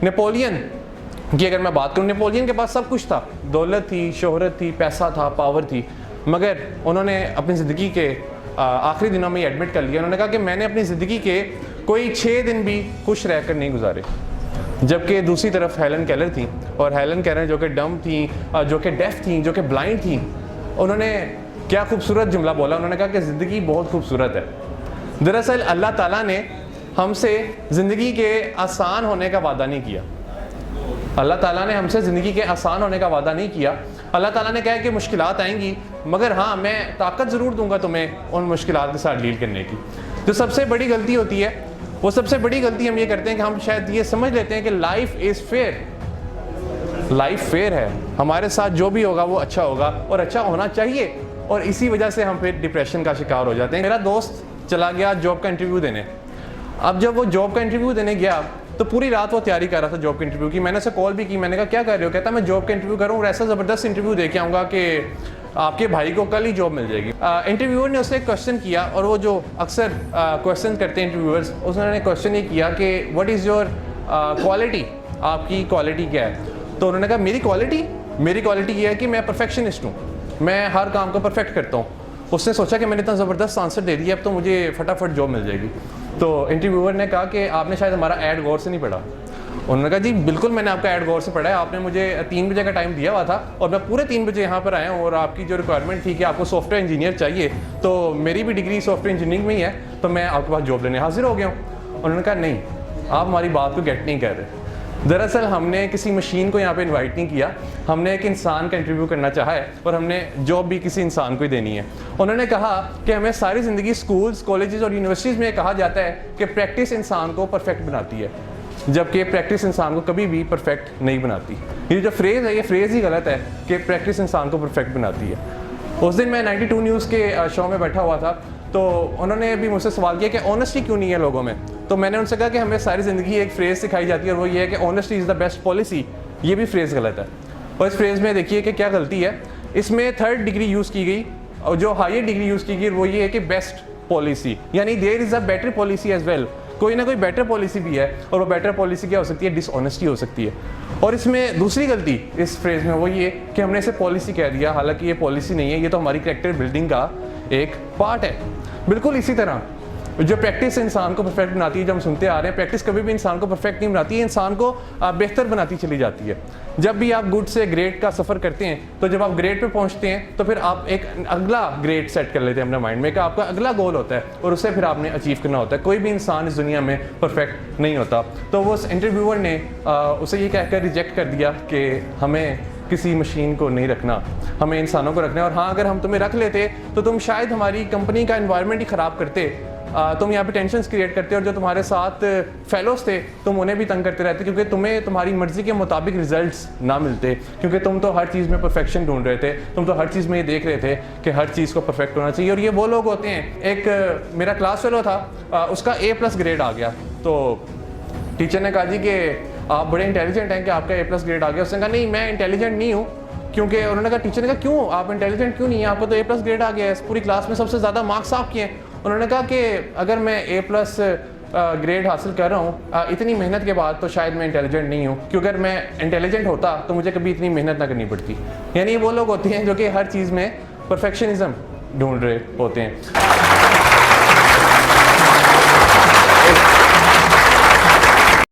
Napoleon की अगर मैं बात करूँ, नेपोलियन के पास सब कुछ था, दौलत थी, शोहरत थी, पैसा था, पावर थी, मगर उन्होंने अपनी ज़िंदगी के आखिरी दिनों में एडमिट कर लिया। उन्होंने कहा कि मैंने अपनी ज़िंदगी के कोई 6 दिन भी खुश रहकर नहीं गुजारे। जबकि दूसरी तरफ हेलन केलर थी, और हेलन केलर जो कि डम थी, जो कि डेफ थी, जो कि ब्लाइंड थी, उन्होंने क्या खूबसूरत जुमला बोला। उन्होंने कहा कि ज़िंदगी बहुत खूबसूरत है। दरअसल अल्लाह ताला ने हमसे ज़िंदगी के आसान होने का वादा नहीं किया। अल्लाह ताला ने हमसे ज़िंदगी के आसान होने का वादा नहीं किया। अल्लाह ताला ने कहा कि मुश्किलात आएंगी, मगर हाँ मैं ताकत ज़रूर दूंगा तुम्हें उन मुश्किलात के साथ डील करने की। जो सबसे बड़ी गलती होती है, वो सबसे बड़ी गलती हम ये करते हैं कि हम शायद ये समझ लेते हैं कि life is fair. Life fair है, हमारे साथ जो भी होगा वो अच्छा होगा और अच्छा होना चाहिए, और इसी वजह से हम फिर डिप्रेशन का शिकार हो जाते हैं। मेरा दोस्त चला गया जॉब का इंटरव्यू देने। अब जब वो जॉब का इंटरव्यू देने गया तो पूरी रात वो तैयारी कर रहा था जॉब के इंटरव्यू की। मैंने उसे कॉल भी की, मैंने कहा क्या कर रहे हो? कहता मैं जॉब का इंटरव्यू कर रहा हूँ और ऐसा ज़बरदस्त इंटरव्यू दे के आऊँगा कि आपके भाई को कल ही जॉब मिल जाएगी। इंटरव्यूअर ने उससे एक क्वेश्चन किया, और वो जो अक्सर क्वेश्चन करते हैं इंटरव्यूअर्स, उसने क्वेश्चन ये किया कि व्हाट इज़ योर क्वालिटी, आपकी क्वालिटी क्या है? तो उन्होंने कहा मेरी क्वालिटी ये है कि मैं परफेक्शनिस्ट हूँ, मैं हर काम को परफेक्ट करता हूँ। उसने सोचा कि मैंने इतना ज़बरदस्त आंसर दे दिया, अब तो मुझे फटाफट जॉब मिल जाएगी। तो इंटरव्यूअर ने कहा कि आपने शायद हमारा ऐड गौर से नहीं पढ़ा। उन्होंने कहा जी बिल्कुल मैंने आपका ऐड गौर से पढ़ा है, आपने मुझे 3 बजे का टाइम दिया हुआ था और मैं पूरे 3 बजे यहाँ पर आया हूँ, और आपकी जो रिक्वायरमेंट थी कि आपको सॉफ्टवेयर इंजीनियर चाहिए, तो मेरी भी डिग्री सॉफ्टवेयर इंजीनियरिंग में ही है, तो मैं आपके पास जॉब लेने हाजिर हो गया हूँ। उन्होंने कहा नहीं, आप हमारी बात को गेट नहीं कर रहे। दरअसल हमने किसी मशीन को यहाँ पे इनवाइट नहीं किया, हमने एक इंसान का इंटरव्यू करना चाहा है, और हमने जॉब भी किसी इंसान को ही देनी है। उन्होंने कहा कि हमें सारी ज़िंदगी स्कूल्स, कॉलेजेस और यूनिवर्सिटीज़ में कहा जाता है कि प्रैक्टिस इंसान को परफेक्ट बनाती है, जबकि प्रैक्टिस इंसान को कभी भी परफेक्ट नहीं बनाती। ये जो फ्रेज़ है, ये फ्रेज़ ही गलत है कि प्रैक्टिस इंसान को परफेक्ट बनाती है। उस दिन मैं 92 न्यूज़ के शो में बैठा हुआ था, तो उन्होंने भी मुझसे सवाल किया कि ऑनेस्टी क्यों नहीं है लोगों में। तो मैंने उनसे कहा कि हमें सारी ज़िंदगी एक फ्रेज़ सिखाई जाती है, और वो ये है कि honesty is the best policy. ये भी फ्रेज़ गलत है, और इस फ्रेज़ में देखिए कि क्या गलती है। इसमें 3rd डिग्री यूज़ की गई, और जो हायर डिग्री यूज़ की गई वो ये है कि बेस्ट पॉलिसी, यानी there is a better policy as well. कोई ना कोई बेटर पॉलिसी भी है, और वो बेटर पॉलिसी क्या हो सकती है? डिसऑनेस्टी हो सकती है। और इसमें दूसरी गलती इस फ्रेज़ में वो ये कि हमने इसे पॉलिसी कह दिया, हालांकि ये पॉलिसी नहीं है, ये तो हमारी कैरेक्टर बिल्डिंग का एक पार्ट है। बिल्कुल इसी तरह जो प्रैक्टिस इंसान को परफेक्ट बनाती है, जो हम सुनते आ रहे हैं, प्रैक्टिस कभी भी इंसान को परफेक्ट नहीं बनाती है, इंसान को बेहतर बनाती चली जाती है। जब भी आप गुड से ग्रेट का सफ़र करते हैं, तो जब आप ग्रेट पे पहुंचते हैं तो फिर आप एक अगला ग्रेट सेट कर लेते हैं अपने माइंड में, कि आपका अगला गोल होता है, और उससे फिर आपने अचीव करना होता है। कोई भी इंसान इस दुनिया में परफेक्ट नहीं होता। तो वो इंटरव्यूअर ने उसे ये कहकर रिजेक्ट कर दिया कि हमें किसी मशीन को नहीं रखना, हमें इंसानों को रखना है, और हाँ अगर हम तुम्हें रख लेते तो तुम शायद हमारी कंपनी का एनवायरनमेंट ही ख़राब करते, तुम यहाँ पे टेंशन्स क्रिएट करते, और जो तुम्हारे साथ फेलोज थे तुम उन्हें भी तंग करते रहते, क्योंकि तुम्हें तुम्हारी मर्जी के मुताबिक रिजल्ट्स ना मिलते, क्योंकि तुम तो हर चीज़ में परफेक्शन ढूंढ रहे थे, तुम तो हर चीज़ में ये देख रहे थे कि हर चीज़ को परफेक्ट होना चाहिए। और ये वो लोग होते हैं, एक मेरा क्लास फेलो था, उसका A+ ग्रेड आ गया, तो टीचर ने कहा जी कि आप बड़े इंटेलिजेंट हैं कि आपका A+ ग्रेड आ गया। उसने कहा नहीं मैं इंटेलिजेंट नहीं हूँ, क्योंकि उन्होंने कहा, टीचर ने कहा क्यों, आप इंटेलिजेंट क्यों नहीं है, आपको तो A+ ग्रेड आ गया है, पूरी क्लास में सबसे ज़्यादा मार्क्स आपके हैं। उन्होंने कहा कि अगर मैं A+ ग्रेड हासिल कर रहा हूँ इतनी मेहनत के बाद, तो शायद मैं इंटेलिजेंट नहीं हूँ, क्योंकि अगर मैं इंटेलिजेंट होता तो मुझे कभी इतनी मेहनत ना करनी पड़ती। यानी वो लोग होते हैं जो कि हर चीज़ में परफेक्शनिज्म ढूंढ रहे होते हैं।